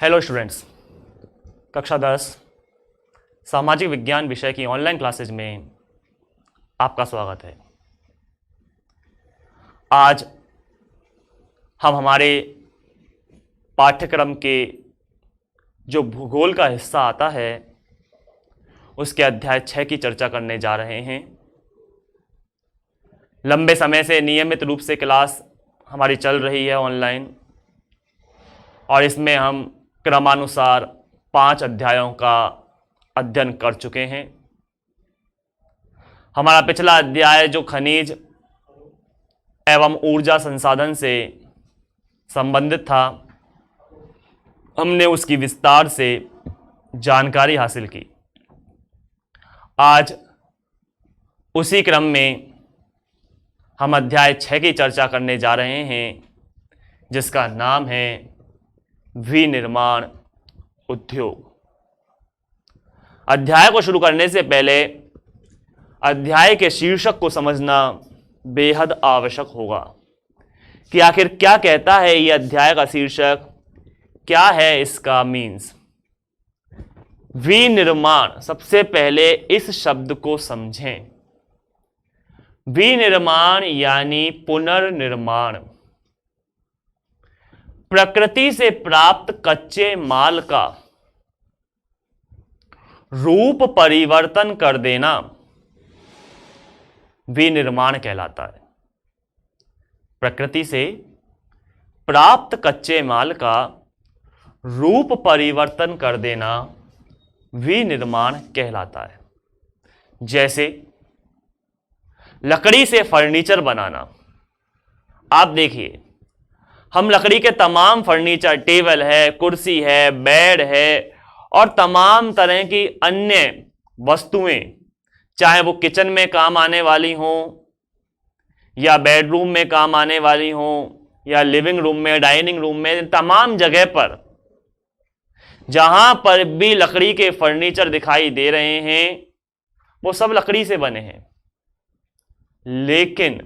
Hello students, कक्षा 10 सामाजिक विज्ञान विषय की ऑनलाइन क्लासेज में आपका स्वागत है। आज हम हमारे पाठ्यक्रम के जो भूगोल का हिस्सा आता है उसके अध्याय 6 की चर्चा करने जा रहे हैं। लंबे समय से नियमित रूप से क्लास हमारी चल रही है ऑनलाइन और इसमें हम क्रमानुसार 5 अध्यायों का अध्ययन कर चुके हैं। हमारा पिछला अध्याय जो खनिज एवं ऊर्जा संसाधन से संबंधित था, हमने उसकी विस्तार से जानकारी हासिल की। आज उसी क्रम में हम अध्याय 6 की चर्चा करने जा रहे हैं जिसका नाम है विनिर्माण उद्योग। अध्याय को शुरू करने से पहले अध्याय के शीर्षक को समझना बेहद आवश्यक होगा कि आखिर क्या कहता है यह अध्याय का शीर्षक, क्या है इसका मीन्स। विनिर्माण, सबसे पहले इस शब्द को समझें। विनिर्माण यानी पुनर्निर्माण। प्रकृति से प्राप्त कच्चे माल का रूप परिवर्तन कर देना विनिर्माण कहलाता है। प्रकृति से प्राप्त कच्चे माल का रूप परिवर्तन कर देना विनिर्माण कहलाता है। जैसे लकड़ी से फर्नीचर बनाना। आप देखिए, हम लकड़ी के तमाम फर्नीचर, टेबल है, कुर्सी है, बेड है और तमाम तरह की अन्य वस्तुएं, चाहे वो किचन में काम आने वाली हों या बेडरूम में काम आने वाली हों या लिविंग रूम में, डाइनिंग रूम में, तमाम जगह पर जहां पर भी लकड़ी के फर्नीचर दिखाई दे रहे हैं वो सब लकड़ी से बने हैं। लेकिन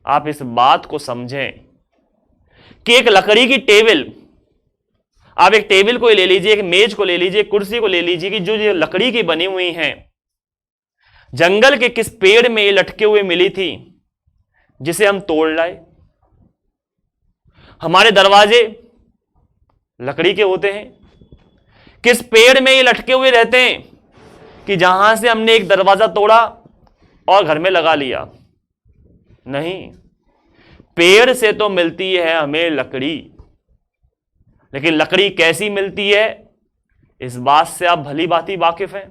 आप इस बात को समझें कि एक लकड़ी की टेबल, आप एक टेबल को ले लीजिए, एक मेज को ले लीजिए, कुर्सी को ले लीजिए कि जो ये लकड़ी की बनी हुई हैं, जंगल के किस पेड़ में ये लटके हुए मिली थी जिसे हम तोड़ लाए। हमारे दरवाजे लकड़ी के होते हैं, किस पेड़ में ये लटके हुए रहते हैं कि जहां से हमने एक दरवाजा तोड़ा और घर में लगा लिया। नहीं, पेड़ से तो मिलती है हमें लकड़ी, लेकिन लकड़ी कैसी मिलती है इस बात से आप भली भांति वाकिफ हैं।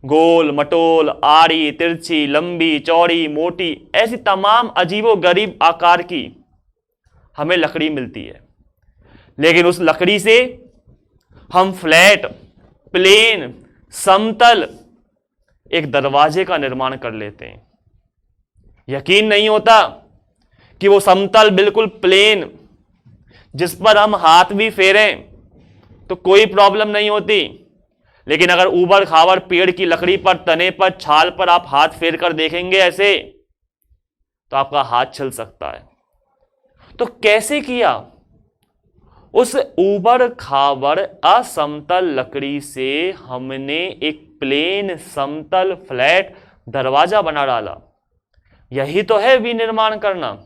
गोल मटोल, आड़ी, तिरछी, लंबी, चौड़ी, मोटी, ऐसी तमाम अजीबो गरीब आकार की हमें लकड़ी मिलती है। लेकिन उस लकड़ी से हम फ्लैट, प्लेन, समतल एक दरवाजे का निर्माण कर लेते हैं। यकीन नहीं होता कि वो समतल, बिल्कुल प्लेन, जिस पर हम हाथ भी फेरें तो कोई प्रॉब्लम नहीं होती, लेकिन अगर ऊबड़ खाबड़ पेड़ की लकड़ी पर, तने पर, छाल पर आप हाथ फेर कर देखेंगे ऐसे तो आपका हाथ छल सकता है। तो कैसे किया? उस ऊबड़ खाबड़ असमतल लकड़ी से हमने एक प्लेन, समतल, फ्लैट दरवाजा बना डाला। यही तो है विनिर्माण करना।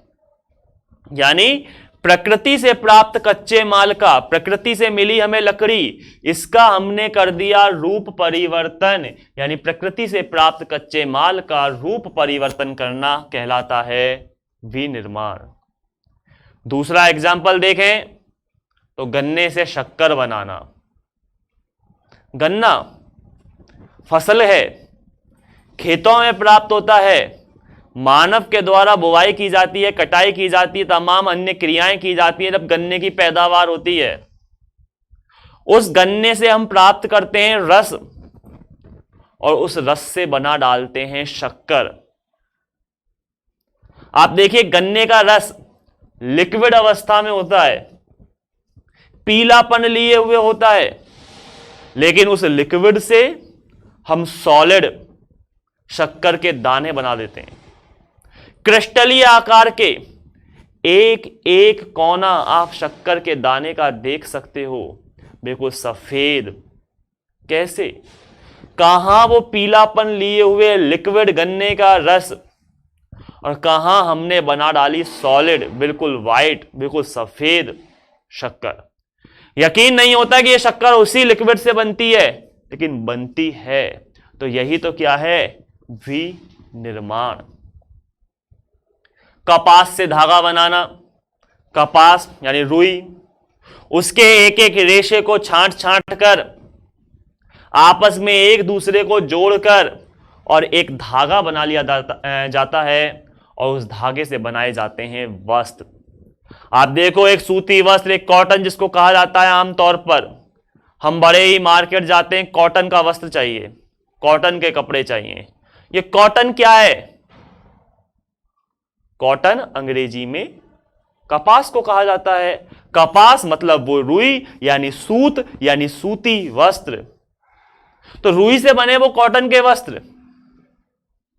यानी प्रकृति से प्राप्त कच्चे माल का, प्रकृति से मिली हमें लकड़ी, इसका हमने कर दिया रूप परिवर्तन। यानी प्रकृति से प्राप्त कच्चे माल का रूप परिवर्तन करना कहलाता है विनिर्माण। दूसरा एग्जाम्पल देखें तो गन्ने से शक्कर बनाना। गन्ना फसल है, खेतों में प्राप्त होता है, मानव के द्वारा बुवाई की जाती है, कटाई की जाती है, तमाम अन्य क्रियाएं की जाती हैं जब गन्ने की पैदावार होती है। उस गन्ने से हम प्राप्त करते हैं रस और उस रस से बना डालते हैं शक्कर। आप देखिए, गन्ने का रस लिक्विड अवस्था में होता है, पीलापन लिए हुए होता है, लेकिन उस लिक्विड से हम सॉलिड शक्कर के दाने बना देते हैं। क्रिस्टलीय आकार के एक एक कोना आप शक्कर के दाने का देख सकते हो, बिल्कुल सफेद। कैसे? कहां वो पीलापन लिए हुए लिक्विड गन्ने का रस, और कहां हमने बना डाली सॉलिड, बिल्कुल वाइट, बिल्कुल सफेद शक्कर। यकीन नहीं होता कि ये शक्कर उसी लिक्विड से बनती है, लेकिन बनती है। तो यही तो क्या है? विनिर्माण। कपास से धागा बनाना, कपास यानी रुई, उसके एक एक रेशे को छांट छांट कर आपस में एक दूसरे को जोड़कर और एक धागा बना लिया जाता है, और उस धागे से बनाए जाते हैं वस्त्र। आप देखो, एक सूती वस्त्र, एक कॉटन जिसको कहा जाता है, आमतौर पर हम बड़े ही मार्केट जाते हैं, कॉटन का वस्त्र चाहिए, कॉटन के कपड़े चाहिए। ये कॉटन क्या है? कॉटन अंग्रेजी में कपास को कहा जाता है। कपास मतलब वो रुई यानी सूत यानी सूती वस्त्र। तो रुई से बने वो कॉटन के वस्त्र।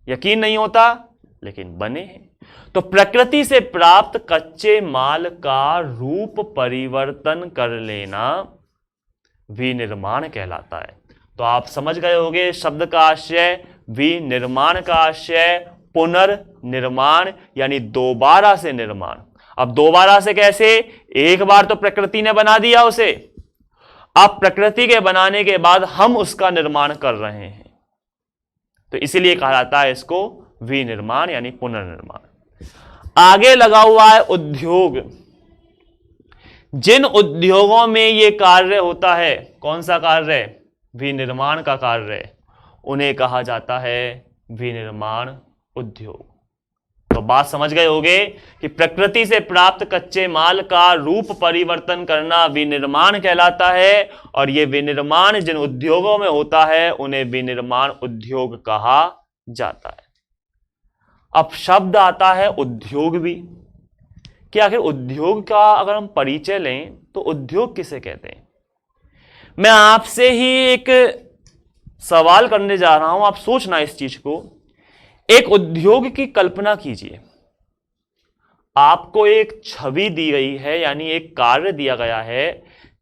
यकीन नहीं होता, लेकिन बने हैं। तो प्रकृति से प्राप्त कच्चे माल का रूप परिवर्तन कर लेना विनिर्माण कहलाता है। तो आप समझ गए होंगे शब्द का आशय, विनिर्माण का आशय पुनर्निर्माण यानी दोबारा से निर्माण। अब दोबारा से कैसे? एक बार तो प्रकृति ने बना दिया उसे, अब प्रकृति के बनाने के बाद हम उसका निर्माण कर रहे हैं। तो इसीलिए कहा जाता है इसको विनिर्माण यानी पुनर्निर्माण। आगे लगा हुआ है उद्योग। जिन उद्योगों में यह कार्य होता है, कौन सा कार्य? विनिर्माण का कार्य, उन्हें कहा जाता है विनिर्माण उद्योग। तो बात समझ गए होंगे कि प्रकृति से प्राप्त कच्चे माल का रूप परिवर्तन करना विनिर्माण कहलाता है, और यह विनिर्माण जिन उद्योगों में होता है उन्हें विनिर्माण उद्योग कहा जाता है। अब शब्द आता है उद्योग भी, कि आखिर उद्योग का अगर हम परिचय लें तो उद्योग किसे कहते हैं। मैं आपसे ही एक सवाल करने जा रहा हूं, आप सोचना इस चीज को। एक उद्योग की कल्पना कीजिए, आपको एक छवि दी गई है, यानी एक कार्य दिया गया है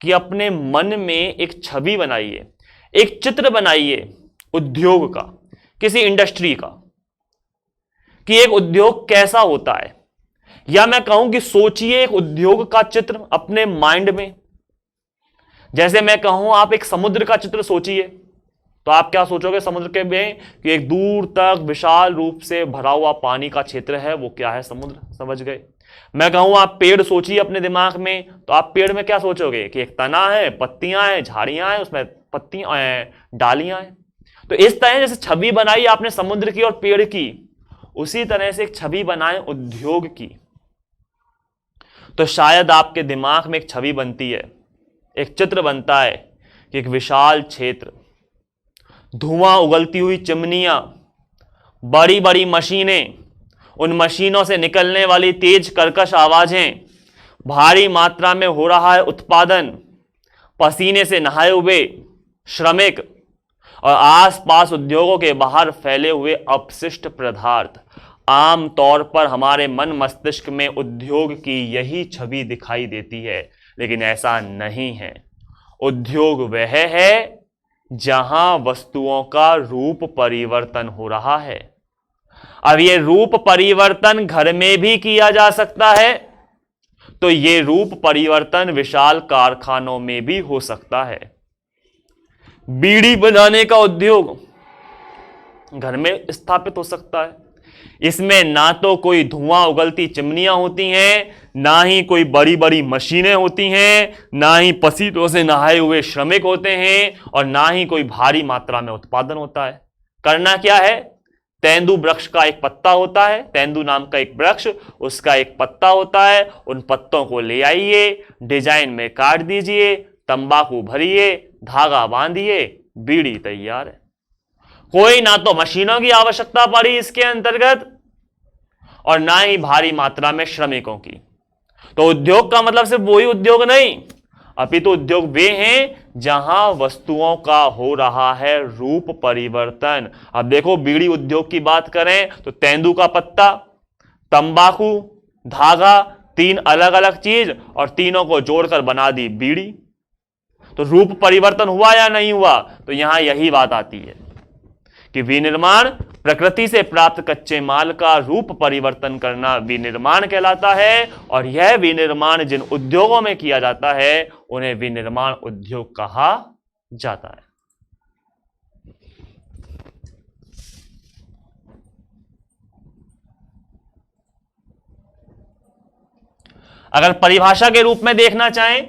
कि अपने मन में एक छवि बनाइए, एक चित्र बनाइए उद्योग का, किसी इंडस्ट्री का, कि एक उद्योग कैसा होता है। या मैं कहूं कि सोचिए एक उद्योग का चित्र अपने माइंड में। जैसे मैं कहूं आप एक समुद्र का चित्र सोचिए, तो आप क्या सोचोगे समुद्र के में? कि एक दूर तक विशाल रूप से भरा हुआ पानी का क्षेत्र है, वो क्या है? समुद्र। समझ गए? मैं कहूं आप पेड़ सोचिए अपने दिमाग में, तो आप पेड़ में क्या सोचोगे? कि एक तना है, पत्तियां हैं, झाड़ियां हैं, उसमें पत्तियां डालियां हैं। तो इस तरह जैसे छवि बनाई आपने समुद्र की और पेड़ की, उसी तरह से एक छवि बनाए उद्योग की। तो शायद आपके दिमाग में एक छवि बनती है, एक चित्र बनता है कि एक विशाल क्षेत्र, धुआं उगलती हुई चिमनियां, बड़ी बड़ी मशीनें, उन मशीनों से निकलने वाली तेज कर्कश आवाजें, भारी मात्रा में हो रहा है उत्पादन, पसीने से नहाए हुए श्रमिक, और आसपास उद्योगों के बाहर फैले हुए अपशिष्ट पदार्थ। आम तौर पर हमारे मन मस्तिष्क में उद्योग की यही छवि दिखाई देती है, लेकिन ऐसा नहीं है। उद्योग वह है जहां वस्तुओं का रूप परिवर्तन हो रहा है। अब यह रूप परिवर्तन घर में भी किया जा सकता है, तो यह रूप परिवर्तन विशाल कारखानों में भी हो सकता है। बीड़ी बनाने का उद्योग घर में स्थापित हो सकता है। इसमें ना तो कोई धुआं उगलती चिमनियां होती हैं, ना ही कोई बड़ी बड़ी मशीनें होती हैं, ना ही पसीनों से नहाए हुए श्रमिक होते हैं, और ना ही कोई भारी मात्रा में उत्पादन होता है। करना क्या है? तेंदु वृक्ष का एक पत्ता होता है, तेंदु नाम का एक वृक्ष, उसका एक पत्ता होता है, उन पत्तों को ले आइए, डिजाइन में काट दीजिए, तंबाकू भरिए, धागा बांधिए, बीड़ी तैयार है। कोई ना तो मशीनों की आवश्यकता पड़ी इसके अंतर्गत, और ना ही भारी मात्रा में श्रमिकों की। तो उद्योग का मतलब सिर्फ वही उद्योग नहीं, अपितु उद्योग वे हैं जहां वस्तुओं का हो रहा है रूप परिवर्तन। अब देखो, बीड़ी उद्योग की बात करें तो तेंदु का पत्ता, तंबाकू, धागा, तीन अलग अलग चीज और तीनों को जोड़कर बना दी बीड़ी। तो रूप परिवर्तन हुआ या नहीं हुआ? तो यहां यही बात आती है कि विनिर्माण प्रकृति से प्राप्त कच्चे माल का रूप परिवर्तन करना विनिर्माण कहलाता है, और यह विनिर्माण जिन उद्योगों में किया जाता है उन्हें विनिर्माण उद्योग कहा जाता है। अगर परिभाषा के रूप में देखना चाहें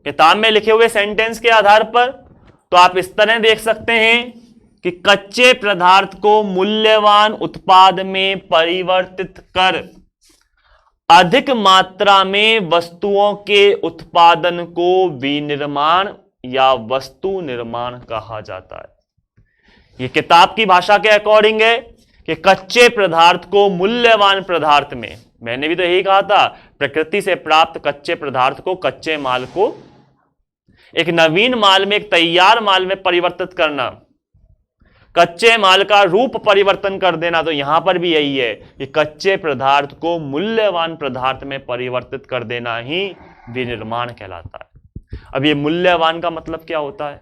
किताब में लिखे हुए सेंटेंस के आधार पर, तो आप इस तरह देख सकते हैं कि कच्चे पदार्थ को मूल्यवान उत्पाद में परिवर्तित कर अधिक मात्रा में वस्तुओं के उत्पादन को विनिर्माण या वस्तु निर्माण कहा जाता है। यह किताब की भाषा के अकॉर्डिंग है कि कच्चे पदार्थ को मूल्यवान पदार्थ में, मैंने भी तो यही कहा था, प्रकृति से प्राप्त कच्चे पदार्थ को, कच्चे माल को एक नवीन माल में, एक तैयार माल में परिवर्तित करना, कच्चे माल का रूप परिवर्तन कर देना। तो यहां पर भी यही है कि कच्चे पदार्थ को मूल्यवान पदार्थ में परिवर्तित कर देना ही विनिर्माण कहलाता है। अब ये मूल्यवान का मतलब क्या होता है?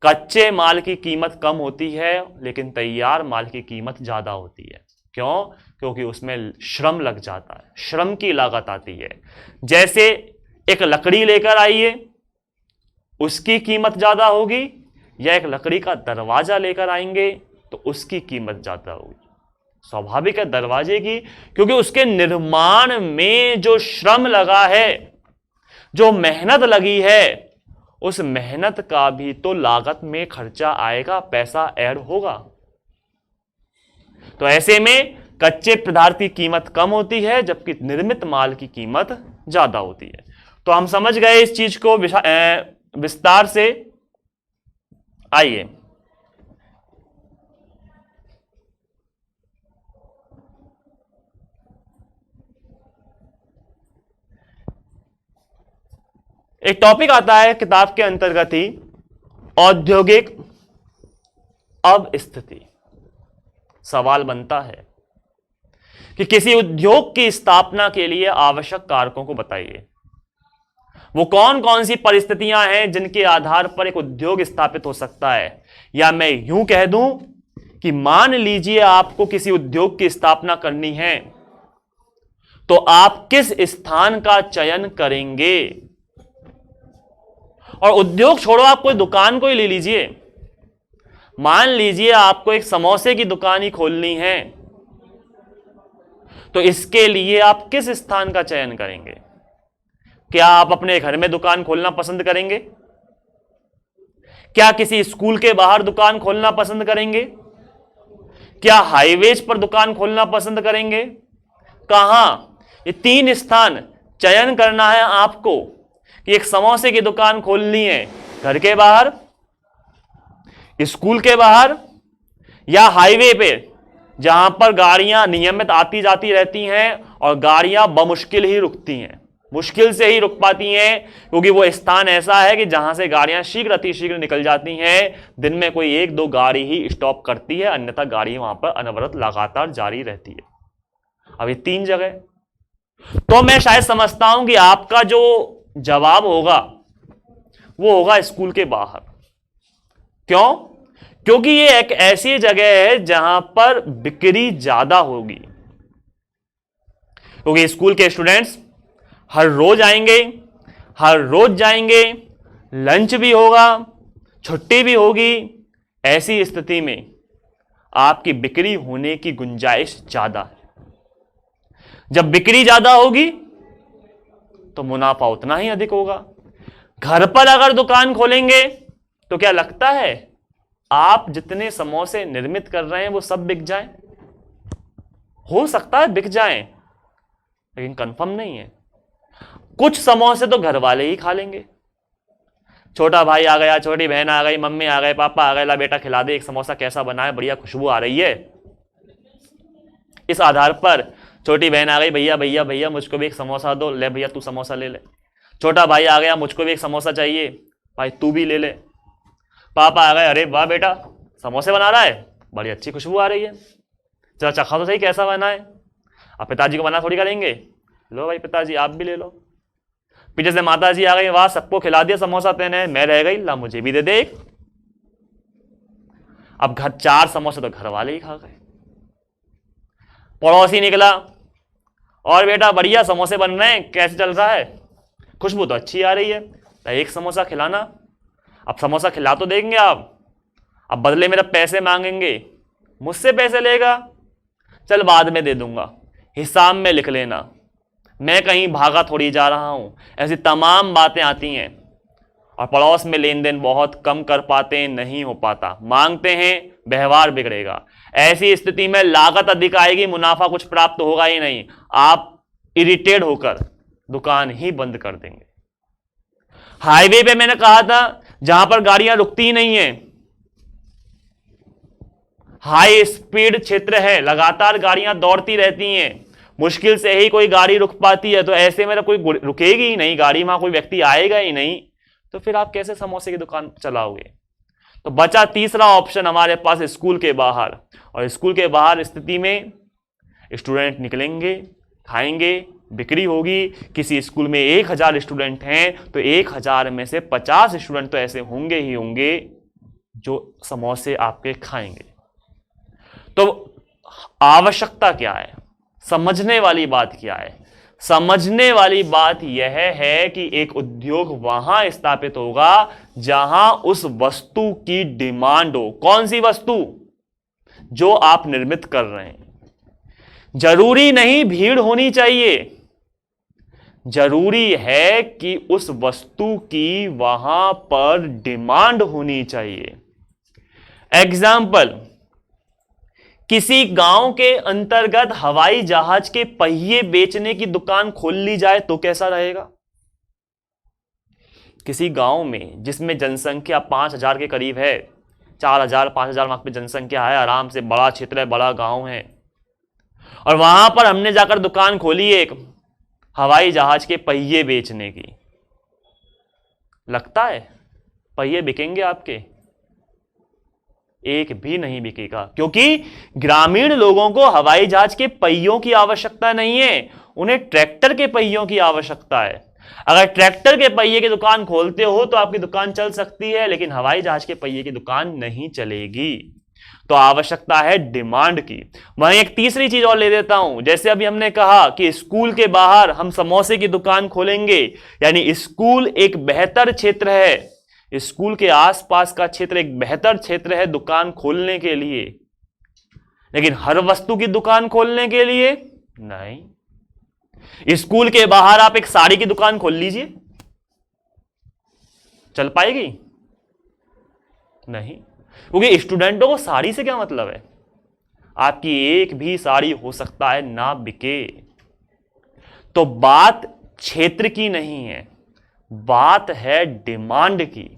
कच्चे माल की कीमत कम होती है लेकिन तैयार माल की कीमत ज्यादा होती है। क्यों? क्योंकि उसमें श्रम लग जाता है, श्रम की लागत आती है। जैसे एक लकड़ी लेकर आइए, उसकी कीमत ज्यादा होगी, या एक लकड़ी का दरवाजा लेकर आएंगे तो उसकी कीमत ज्यादा होगी। स्वाभाविक है दरवाजे की, क्योंकि उसके निर्माण में जो श्रम लगा है, जो मेहनत लगी है, उस मेहनत का भी तो लागत में खर्चा आएगा, पैसा ऐड होगा। तो ऐसे में कच्चे पदार्थ की कीमत कम होती है जबकि निर्मित माल की कीमत ज्यादा होती है। तो हम समझ गए इस चीज को विस्तार से। आइए एक टॉपिक आता है किताब के अंतर्गत ही, औद्योगिक अवस्थिति। सवाल बनता है कि किसी उद्योग की स्थापना के लिए आवश्यक कारकों को बताइए। वो कौन कौन सी परिस्थितियां हैं जिनके आधार पर एक उद्योग स्थापित हो सकता है? या मैं यूं कह दूं कि मान लीजिए आपको किसी उद्योग की स्थापना करनी है, तो आप किस स्थान का चयन करेंगे? और उद्योग छोड़ो, आप कोई दुकान को ही ले लीजिए। मान लीजिए आपको एक समोसे की दुकान ही खोलनी है, तो इसके लिए आप किस स्थान का चयन करेंगे? क्या आप अपने घर में दुकान खोलना पसंद करेंगे? क्या किसी स्कूल के बाहर दुकान खोलना पसंद करेंगे? क्या हाईवेज पर दुकान खोलना पसंद करेंगे? कहां? ये तीन स्थान चयन करना है आपको कि एक समोसे की दुकान खोलनी है, घर के बाहर, स्कूल के बाहर, या हाईवे पे जहां पर गाड़ियां नियमित आती जाती रहती हैं और गाड़ियां बमुश्किल ही रुकती हैं, मुश्किल से ही रुक पाती हैं, क्योंकि वो स्थान ऐसा है कि जहां से गाड़ियां शीघ्र अतिशीघ्र निकल जाती हैं। दिन में कोई एक दो गाड़ी ही स्टॉप करती है, अन्यथा गाड़ी वहां पर अनवरत लगातार जारी रहती है। अब ये तीन जगह, तो मैं शायद समझता हूं कि आपका जो जवाब होगा वो होगा स्कूल के बाहर। क्यों? क्योंकि ये एक ऐसी जगह है जहां पर बिक्री ज्यादा होगी, क्योंकि स्कूल के स्टूडेंट्स हर रोज आएंगे, हर रोज जाएंगे, लंच भी होगा, छुट्टी भी होगी। ऐसी स्थिति में आपकी बिक्री होने की गुंजाइश ज्यादा है। जब बिक्री ज्यादा होगी तो मुनाफा उतना ही अधिक होगा। घर पर अगर दुकान खोलेंगे तो क्या लगता है आप जितने समोसे निर्मित कर रहे हैं वो सब बिक जाएं? हो सकता है बिक जाएं, लेकिन कंफर्म नहीं है। कुछ समोसे तो घर वाले ही खा लेंगे। छोटा भाई आ गया, छोटी बहन आ गई, मम्मी आ गए, पापा आ गए, ला बेटा खिला दे, एक समोसा कैसा बना है, बढ़िया खुशबू आ रही है। इस आधार पर छोटी बहन आ गई, भैया भैया भैया मुझको भी एक समोसा दो, ले भैया तू समोसा ले ले। छोटा भाई आ गया, मुझको भी एक समोसा चाहिए, भाई तू भी ले ले। पापा आ गए, अरे वाह बेटा समोसे बना रहा है, बड़ी अच्छी खुशबू आ रही है, जरा चखा तो सही कैसा बना है। अब पिताजी को मना थोड़ी करेंगे, लो भाई पिताजी आप भी ले लो। पीछे से माता जी आ गई, वाह सबको खिला दिया समोसा तेने, मैं रह गई, ला मुझे भी दे दे एक। अब घर 4 समोसे तो घर वाले ही खा गए। पड़ोसी निकला, और बेटा बढ़िया समोसे बन रहे हैं, कैसे चल रहा है? खुशबू तो अच्छी आ रही है, एक समोसा खिलाना। अब समोसा खिला तो देंगे आप, अब बदले मेरा पैसे मांगेंगे, मुझसे पैसे लेगा, चल बाद में दे दूंगा, हिसाब में लिख लेना, मैं कहीं भागा थोड़ी जा रहा हूं। ऐसी तमाम बातें आती हैं। और पड़ोस में लेन देन बहुत कम कर पाते हैं, नहीं हो पाता, मांगते हैं, व्यवहार बिगड़ेगा। ऐसी स्थिति में लागत अधिक आएगी, मुनाफा कुछ प्राप्त होगा ही नहीं, आप इरिटेट होकर दुकान ही बंद कर देंगे। हाईवे पे मैंने कहा था जहां पर गाड़ियां रुकती ही नहीं है, हाई स्पीड क्षेत्र है, लगातार गाड़ियां दौड़ती रहती हैं, मुश्किल से ही कोई गाड़ी रुक पाती है, तो ऐसे में कोई रुकेगी ही नहीं गाड़ी, वहां कोई व्यक्ति आएगा ही नहीं, तो फिर आप कैसे समोसे की दुकान चलाओगे? तो बचा तीसरा ऑप्शन हमारे पास, स्कूल के बाहर। और स्कूल के बाहर स्थिति में स्टूडेंट निकलेंगे, खाएंगे, बिक्री होगी। किसी स्कूल में 1000 स्टूडेंट हैं तो 1000 में से 50 स्टूडेंट तो ऐसे होंगे ही होंगे जो समोसे आपके खाएंगे। तो आवश्यकता क्या है? समझने वाली बात क्या है? समझने वाली बात यह है कि एक उद्योग वहां स्थापित होगा जहां उस वस्तु की डिमांड हो। कौन सी वस्तु? जो आप निर्मित कर रहे हैं। जरूरी नहीं भीड़ होनी चाहिए, जरूरी है कि उस वस्तु की वहां पर डिमांड होनी चाहिए। एग्जाम्पल, किसी गांव के अंतर्गत हवाई जहाज के पहिए बेचने की दुकान खोल ली जाए तो कैसा रहेगा? किसी गांव में जिसमें जनसंख्या 5000 के करीब है, 4000 5000 वहां पे जनसंख्या है, आराम से बड़ा क्षेत्र है, बड़ा गांव है, और वहां पर हमने जाकर दुकान खोली एक हवाई जहाज के पहिए बेचने की। लगता है पहिए बिकेंगे आपके? एक भी नहीं बिकेगा, क्योंकि ग्रामीण लोगों को हवाई जहाज के पहियों की आवश्यकता नहीं है, उन्हें ट्रैक्टर के पहियों की आवश्यकता है। अगर ट्रैक्टर के पहिए की दुकान खोलते हो तो आपकी दुकान चल सकती है, लेकिन हवाई जहाज के पहिए की दुकान नहीं चलेगी। तो आवश्यकता है डिमांड की। वहीं एक तीसरी चीज और ले देता हूं, जैसे अभी हमने कहा कि स्कूल के बाहर हम समोसे की दुकान खोलेंगे, यानी स्कूल एक बेहतर क्षेत्र है, स्कूल के आसपास का क्षेत्र एक बेहतर क्षेत्र है दुकान खोलने के लिए, लेकिन हर वस्तु की दुकान खोलने के लिए नहीं। स्कूल के बाहर आप एक साड़ी की दुकान खोल लीजिए, चल पाएगी? नहीं, क्योंकि स्टूडेंटों को साड़ी से क्या मतलब है? आपकी एक भी साड़ी हो सकता है ना बिके। तो बात क्षेत्र की नहीं है, बात है डिमांड की,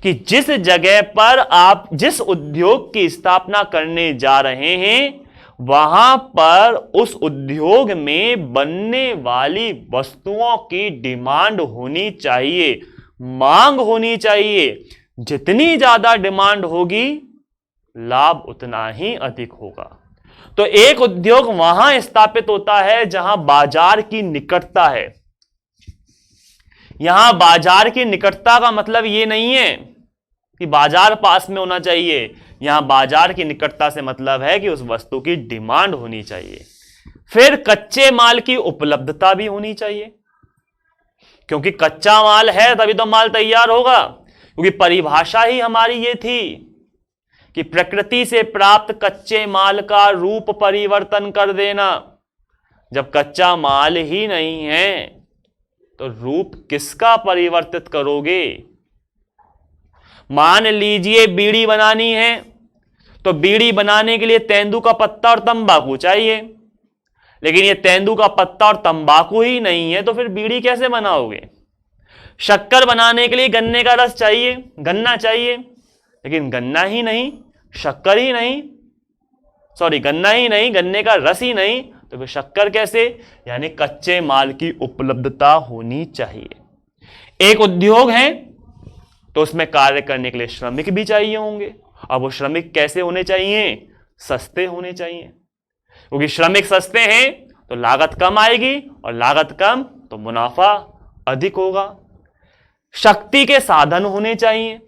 कि जिस जगह पर आप जिस उद्योग की स्थापना करने जा रहे हैं वहां पर उस उद्योग में बनने वाली वस्तुओं की डिमांड होनी चाहिए, मांग होनी चाहिए। जितनी ज्यादा डिमांड होगी लाभ उतना ही अधिक होगा। तो एक उद्योग वहां स्थापित होता है जहां बाजार की निकटता है। यहां बाजार की निकटता का मतलब यह नहीं है कि बाजार पास में होना चाहिए, यहां बाजार की निकटता से मतलब है कि उस वस्तु की डिमांड होनी चाहिए। फिर कच्चे माल की उपलब्धता भी होनी चाहिए, क्योंकि कच्चा माल है तभी तो माल तैयार होगा। क्योंकि परिभाषा ही हमारी ये थी कि प्रकृति से प्राप्त कच्चे माल का रूप परिवर्तन कर देना। जब कच्चा माल ही नहीं है तो रूप किसका परिवर्तित करोगे? मान लीजिए बीड़ी बनानी है, तो बीड़ी बनाने के लिए तेंदू का पत्ता और तंबाकू चाहिए, लेकिन ये तेंदू का पत्ता और तंबाकू ही नहीं है तो फिर बीड़ी कैसे बनाओगे? शक्कर बनाने के लिए गन्ने का रस चाहिए, गन्ना चाहिए, लेकिन गन्ना ही नहीं, शक्कर ही नहीं, सॉरी गन्ना ही नहीं, गन्ने का रस ही नहीं, तो फिर शक्कर कैसे? यानी कच्चे माल की उपलब्धता होनी चाहिए। एक उद्योग है तो उसमें कार्य करने के लिए श्रमिक भी चाहिए होंगे। अब वो श्रमिक कैसे होने चाहिए? सस्ते होने चाहिए, क्योंकि श्रमिक सस्ते हैं तो लागत कम आएगी, और लागत कम तो मुनाफा अधिक होगा। शक्ति के साधन होने चाहिए।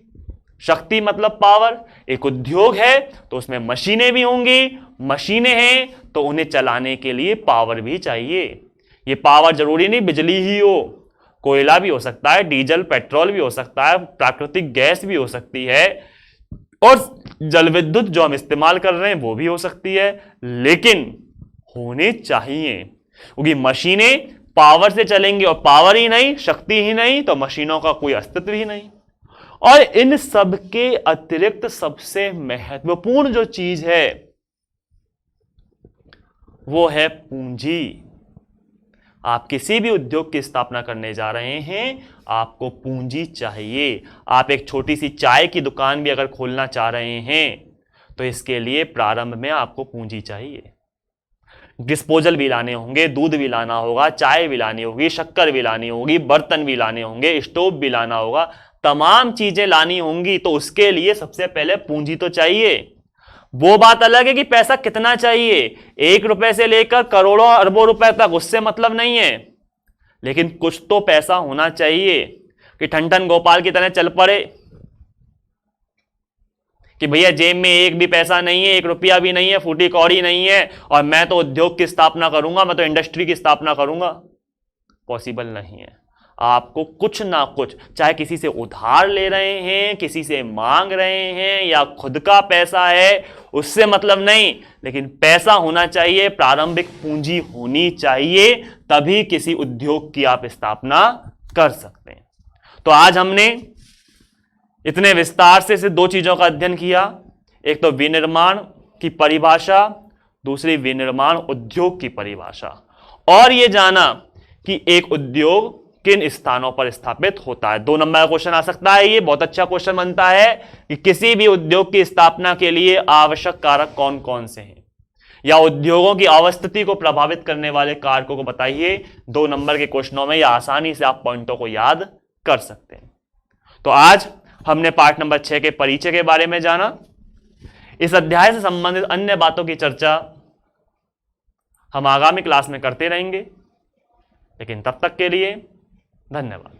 शक्ति मतलब पावर। एक उद्योग है तो उसमें मशीनें भी होंगी, मशीनें हैं तो उन्हें चलाने के लिए पावर भी चाहिए। ये पावर जरूरी नहीं बिजली ही हो, कोयला भी हो सकता है, डीजल पेट्रोल भी हो सकता है, प्राकृतिक गैस भी हो सकती है, और जल विद्युत जो हम इस्तेमाल कर रहे हैं वो भी हो सकती है, लेकिन होने चाहिए। क्योंकि मशीनें पावर से चलेंगी, और पावर ही नहीं, शक्ति ही नहीं, तो मशीनों का कोई अस्तित्व ही नहीं। और इन सब के अतिरिक्त सबसे महत्वपूर्ण जो चीज है वो है पूंजी। आप किसी भी उद्योग की स्थापना करने जा रहे हैं, आपको पूंजी चाहिए। आप एक छोटी सी चाय की दुकान भी अगर खोलना चाह रहे हैं तो इसके लिए प्रारंभ में आपको पूंजी चाहिए। डिस्पोजल भी लाने होंगे, दूध भी लाना होगा, चाय भी लानी होगी, शक्कर भी लानी होगी, बर्तन भी लाने होंगे, स्टोव भी लाना होगा, तमाम चीजें लानी होंगी। तो उसके लिए सबसे पहले पूंजी तो चाहिए। वो बात अलग है कि पैसा कितना चाहिए, 1 रुपए से लेकर करोड़ों अरबों रुपए तक, उससे मतलब नहीं है, लेकिन कुछ तो पैसा होना चाहिए कि ठन गोपाल की तरह चल पड़े कि भैया जेब में एक भी पैसा नहीं है, 1 रुपया भी नहीं है, फूटी कौड़ी नहीं है, और मैं तो उद्योग की स्थापना करूंगा, मैं तो इंडस्ट्री की स्थापना करूंगा। पॉसिबल नहीं है। आपको कुछ ना कुछ, चाहे किसी से उधार ले रहे हैं, किसी से मांग रहे हैं, या खुद का पैसा है, उससे मतलब नहीं, लेकिन पैसा होना चाहिए, प्रारंभिक पूंजी होनी चाहिए, तभी किसी उद्योग की आप स्थापना कर सकते हैं। तो आज हमने इतने विस्तार से 2 चीजों का अध्ययन किया। एक तो विनिर्माण की परिभाषा, दूसरी विनिर्माण उद्योग की परिभाषा, और यह जाना कि एक उद्योग किन स्थानों पर स्थापित होता है। 2 नंबर का क्वेश्चन आ सकता है, ये बहुत अच्छा क्वेश्चन बनता है कि किसी भी उद्योग की स्थापना के लिए आवश्यक कारक कौन कौन से हैं, या उद्योगों की अवस्थिति को प्रभावित करने वाले कारकों को बताइए। 2 नंबर के क्वेश्चनों में या आसानी से आप पॉइंटों को याद कर सकते हैं। तो आज हमने पार्ट नंबर 6 के परिचय के बारे में जाना। इस अध्याय से संबंधित अन्य बातों की चर्चा हम आगामी क्लास में करते रहेंगे, लेकिन तब तक के लिए धन्यवाद।